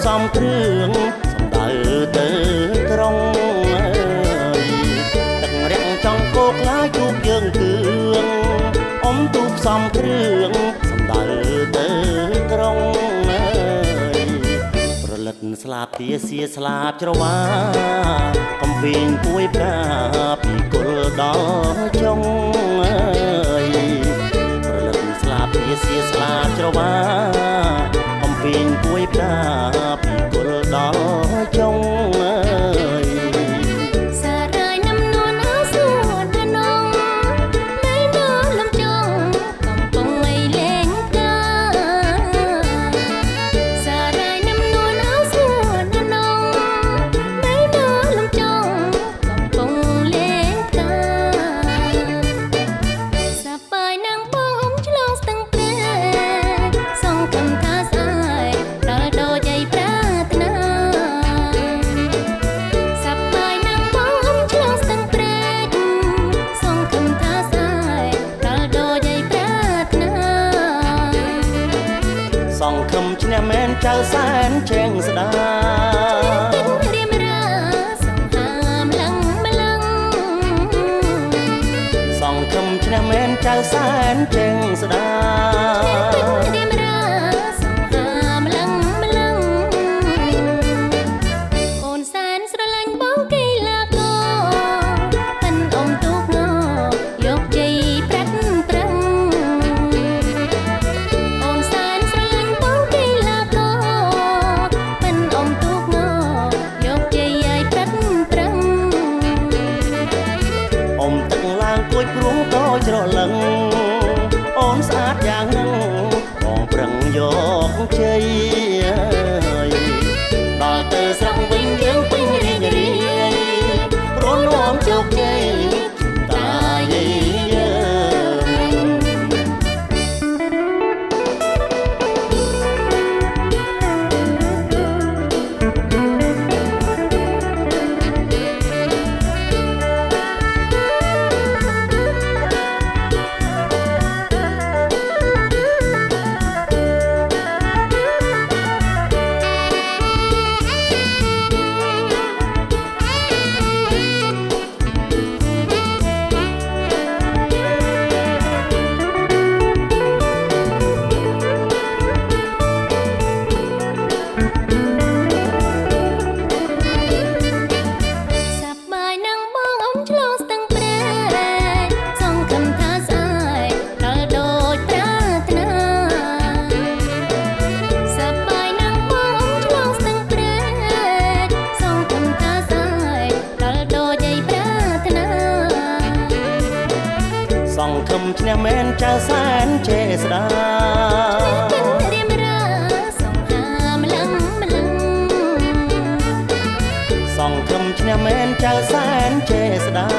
សំគ្រឿងសំដៅទៅក្រុងទឹករាំងចង់គោកឡាយជួបយើងគឿងអមទូផ្សំគ្រឿងសំដៅទៅក្រុងប្រលិតស្លាបទាសៀស្លាបច្រវាកំពីងពួយប្រាពីគុលដល់ចុងប្រលិតស្លាបទាសៀស្លាបច្រវាកំពីងពួយប្រាពីគុលដល់ចុងសង្ឃឹមឈ្នះមែនចៅសែនជេងស្ដារៀមរាសង្ហាមឡឹងម្លឹងសង្ឃឹមឈ្នះមែនចៅសែនជេងស្ដារៀមរាសង្ហាមឡឹងម្លឹងអូនសែនស្រឡាញ់បងកីឡាករប៉ិនអមទូកងយកជ័យប្រាត់ប្រឹងគួយព្រួងតូចច្រឡឹងអូនស្អាតយ៉ាងហ្នឹងបងប្រឹងយកជ័យដល់ទៅស្រុកវិញយើងពេញរីករាយព្រោះនាំជោគជ័យតាយាយសង្ឃឹមឈ្នះមែនចៅសែនជេស្ដារៀមរាសង្ហាមឡឹងម្លឹងសង្ឃឹមឈ្នះមែនចៅសែនជេស្ដា